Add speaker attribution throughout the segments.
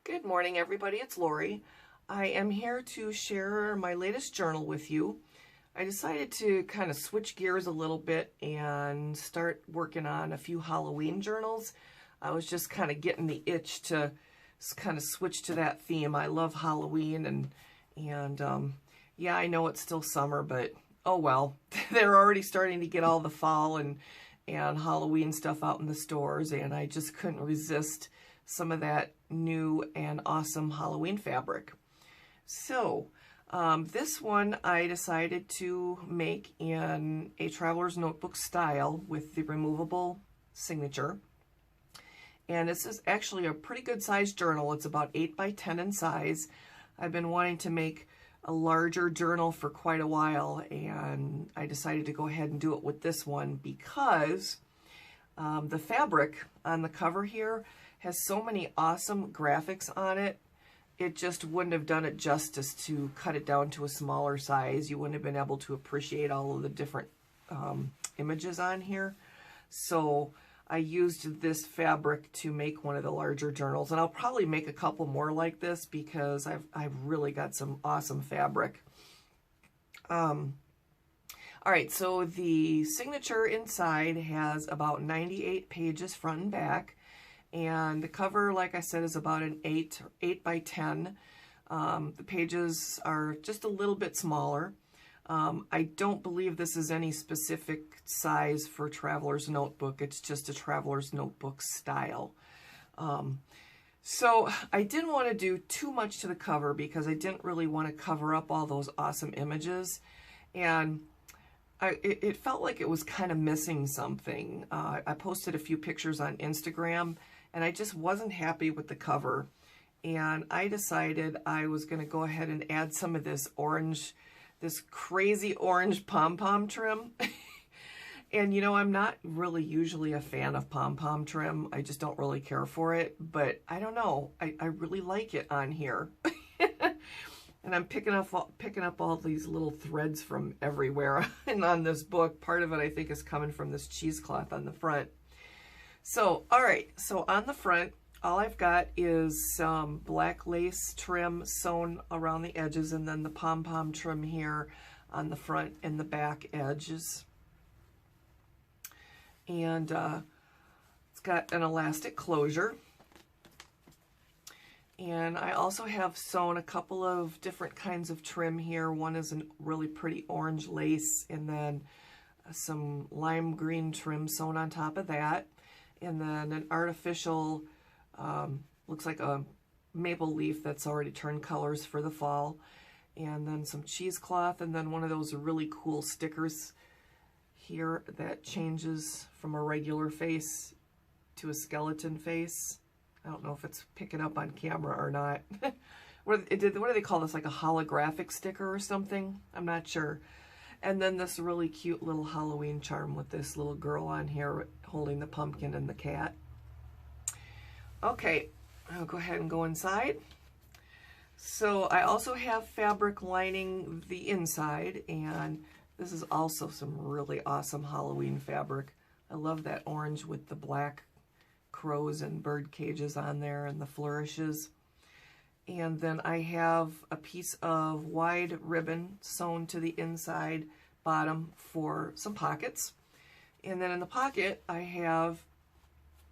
Speaker 1: Good morning, everybody. It's Lori. I am here to share my latest journal with you. I decided to kind of switch gears a little bit and start working on a few Halloween journals. I was just kind of getting the itch to kind of switch to that theme. I love Halloween and yeah, I know it's still summer, but oh well. They're already starting to get all the fall and Halloween stuff out in the stores, and I just couldn't resist some of that new and awesome Halloween fabric. So this one I decided to make in a traveler's notebook style with the removable signature. And this is actually a pretty good sized journal. It's about 8 by 10 in size. I've been wanting to make a larger journal for quite a while, and I decided to go ahead and do it with this one because the fabric on the cover here has so many awesome graphics on it. It just wouldn't have done it justice to cut it down to a smaller size. You wouldn't have been able to appreciate all of the different images on here. So I used this fabric to make one of the larger journals, and I'll probably make a couple more like this because I've really got some awesome fabric. All right, so the signature inside has about 98 pages front and back. And the cover, like I said, is about an 8 by 10. The pages are just a little bit smaller. I don't believe this is any specific size for Traveler's Notebook. It's just a Traveler's Notebook style. So I didn't want to do too much to the cover because I didn't really want to cover up all those awesome images. And it felt like it was kind of missing something. I posted a few pictures on Instagram, and I just wasn't happy with the cover. And I decided I was going to go ahead and add some of this orange, this crazy orange pom-pom trim. And you know, I'm not really usually a fan of pom-pom trim. I just don't really care for it. But I don't know. I really like it on here. And I'm picking up all these little threads from everywhere and on this book. Part of it, I think, is coming from this cheesecloth on the front. So, all right. So on the front, all I've got is some black lace trim sewn around the edges, and then the pom-pom trim here on the front and the back edges. And it's got an elastic closure. And I also have sewn a couple of different kinds of trim here. One is a really pretty orange lace, and then some lime green trim sewn on top of that. And then an artificial, looks like a maple leaf that's already turned colors for the fall. And then some cheesecloth, and then one of those really cool stickers here that changes from a regular face to a skeleton face. I don't know if it's picking up on camera or not. What do they call this? Like a holographic sticker or something? I'm not sure. And then this really cute little Halloween charm with this little girl on here holding the pumpkin and the cat. Okay, I'll go ahead and go inside. So I also have fabric lining the inside, and this is also some really awesome Halloween fabric. I love that orange with the black crows and bird cages on there and the flourishes. And then I have a piece of wide ribbon sewn to the inside bottom for some pockets. And then in the pocket I have,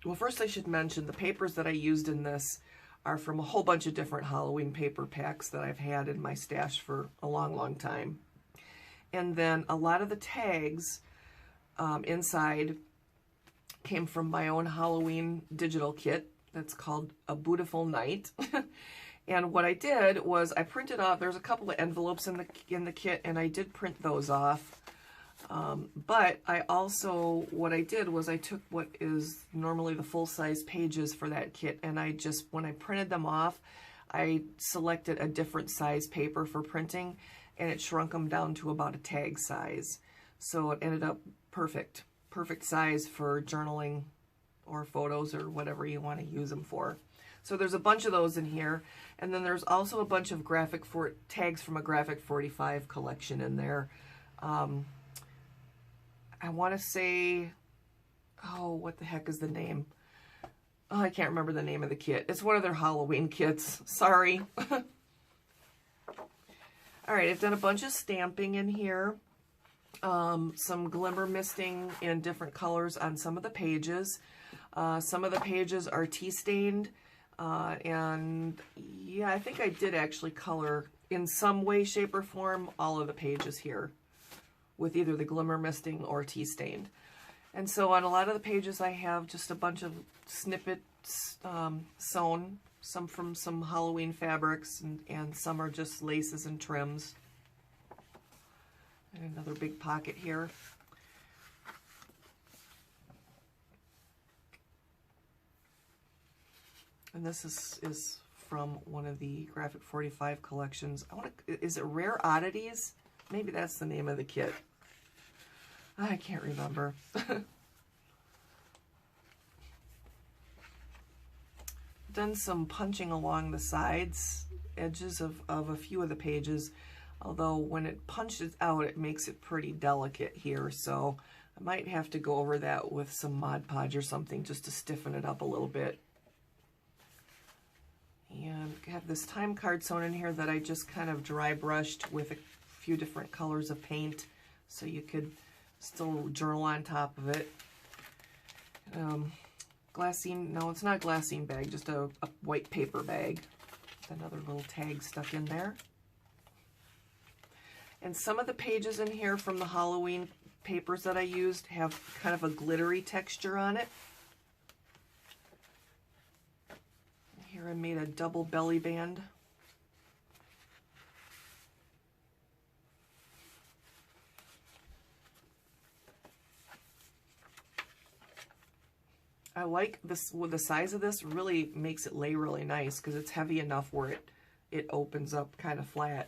Speaker 1: well, first I should mention the papers that I used in this are from a whole bunch of different Halloween paper packs that I've had in my stash for a long time. And then a lot of the tags inside came from my own Halloween digital kit that's called A Beautiful Night. And what I did was I printed off, there's a couple of envelopes in the kit, and I did print those off. But I also, what I did was I took what is normally the full-size pages for that kit, and I just, when I printed them off, I selected a different size paper for printing, and it shrunk them down to about a tag size. So it ended up perfect size for journaling or photos or whatever you want to use them for. So there's a bunch of those in here, and then there's also a bunch of tags from a Graphic 45 collection in there. I want to say, oh, what the heck is the name? Oh, I can't remember the name of the kit. It's one of their Halloween kits. Sorry. All right, I've done a bunch of stamping in here. Some glimmer misting in different colors on some of the pages. Some of the pages are tea stained. And yeah, I think I did actually color in some way, shape, or form all of the pages here with either the glimmer misting or tea stained. And so on a lot of the pages I have just a bunch of snippets sewn, some from some Halloween fabrics, and some are just laces and trims. And another big pocket here. And this is from one of the Graphic 45 collections. Is it Rare Oddities? Maybe that's the name of the kit. I can't remember. Done some punching along the sides, edges of a few of the pages, although when it punches out, it makes it pretty delicate here, so I might have to go over that with some Mod Podge or something just to stiffen it up a little bit. And I have this time card sewn in here that I just kind of dry brushed with a few different colors of paint, so you could still journal on top of it. Glassine, no, it's not Glassine bag, just a white paper bag. Another little tag stuck in there. And some of the pages in here from the Halloween papers that I used have kind of a glittery texture on it. Here I made a double belly band. I like this, with the size of this really makes it lay really nice because it's heavy enough where it opens up kind of flat.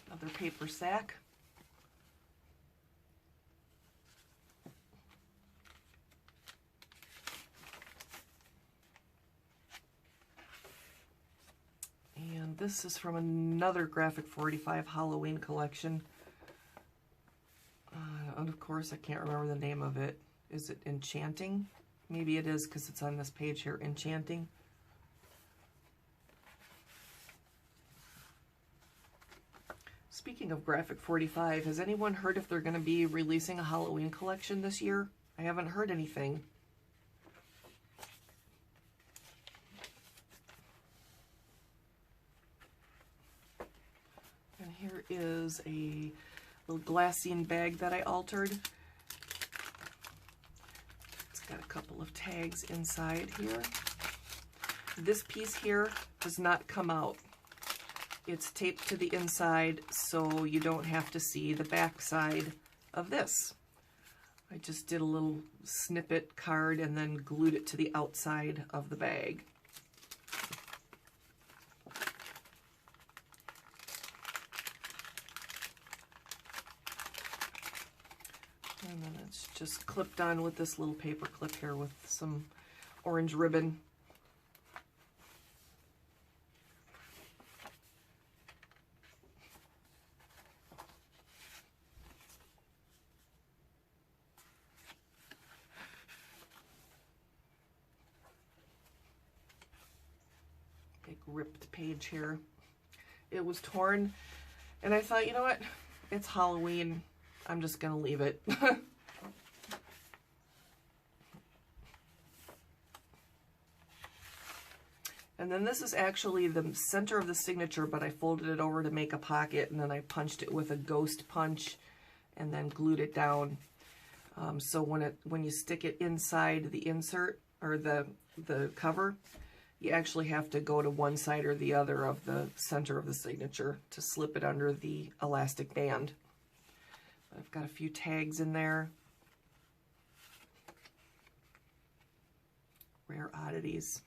Speaker 1: Another paper sack. And this is from another Graphic 45 Halloween collection. And of course, I can't remember the name of it. Is it Enchanting? Maybe it is because it's on this page here, Enchanting. Speaking of Graphic 45, has anyone heard if they're going to be releasing a Halloween collection this year? I haven't heard anything. And here is a little glassine bag that I altered. It's got a couple of tags inside here. This piece here does not come out. It's taped to the inside so you don't have to see the back side of this. I just did a little snippet card and then glued it to the outside of the bag. And then it's just clipped on with this little paper clip here with some orange ribbon. Big ripped page here. It was torn, and I thought, you know what? It's Halloween. I'm just gonna leave it. And then this is actually the center of the signature, but I folded it over to make a pocket, and then I punched it with a ghost punch and then glued it down. So when you stick it inside the insert or the cover, you actually have to go to one side or the other of the center of the signature to slip it under the elastic band. I've got a few tags in there. Rare Oddities.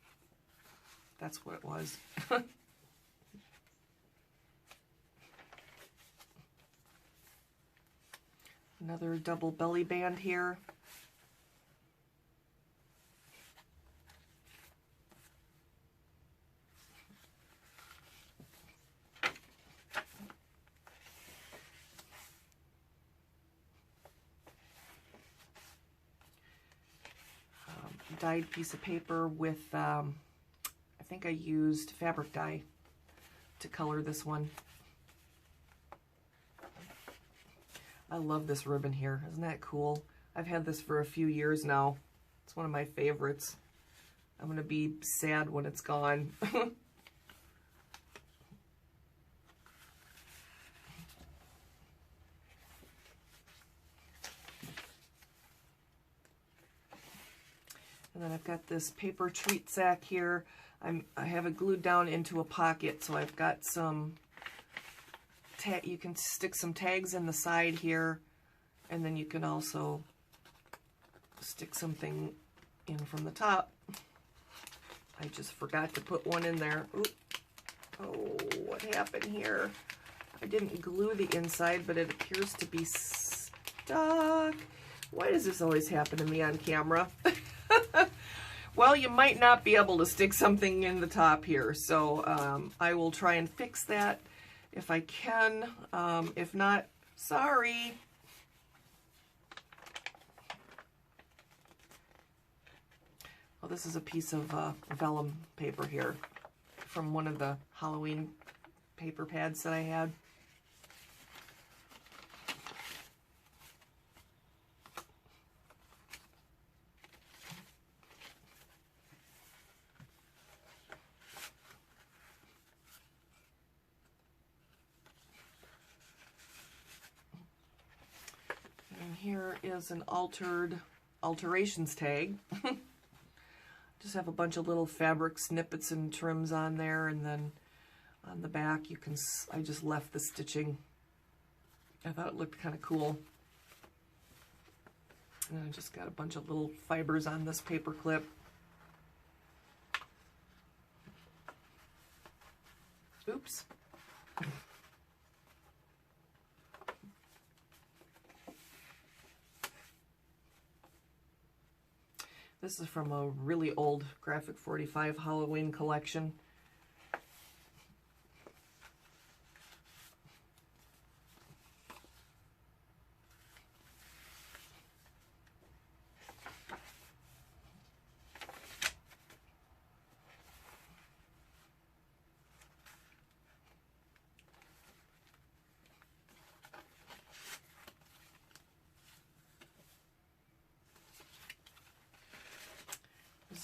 Speaker 1: That's what it was. Another double belly band here. Dyed piece of paper with, I think I used fabric dye to color this one. I love this ribbon here. Isn't that cool? I've had this for a few years now. It's one of my favorites. I'm going to be sad when it's gone. And then I've got this paper treat sack here. I have it glued down into a pocket, so I've got some, you can stick some tags in the side here, and then you can also stick something in from the top. I just forgot to put one in there. Oop. Oh, what happened here? I didn't glue the inside, but it appears to be stuck. Why does this always happen to me on camera? Well, you might not be able to stick something in the top here, so I will try and fix that if I can. If not, sorry. Well, this is a piece of vellum paper here from one of the Halloween paper pads that I had. Here is an alterations tag. Just have a bunch of little fabric snippets and trims on there, and then on the back you can, I just left the stitching. I thought it looked kind of cool. And I just got a bunch of little fibers on this paper clip. Oops. This is from a really old Graphic 45 Halloween collection.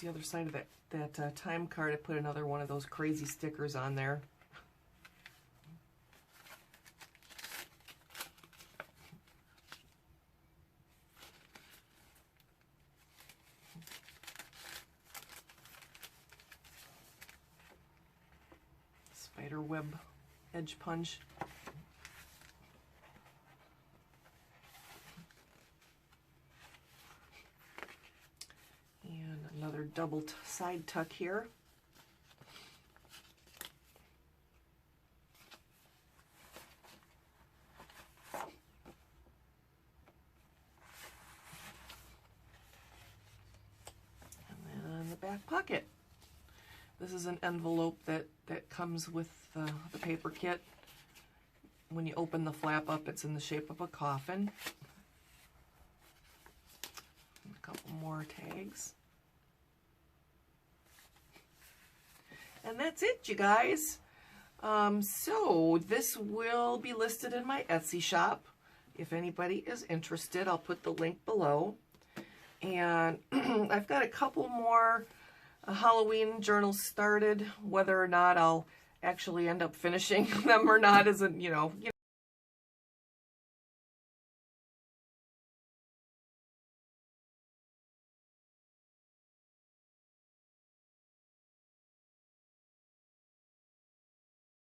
Speaker 1: The other side of that time card, I put another one of those crazy stickers on there. Spider web edge punch. Another double side tuck here. And then the back pocket. This is an envelope that comes with the paper kit. When you open the flap up, it's in the shape of a coffin. And a couple more tags. And that's it, you guys. So this will be listed in my Etsy shop. If anybody is interested, I'll put the link below. And I've got a couple more Halloween journals started. Whether or not I'll actually end up finishing them or not isn't, you know.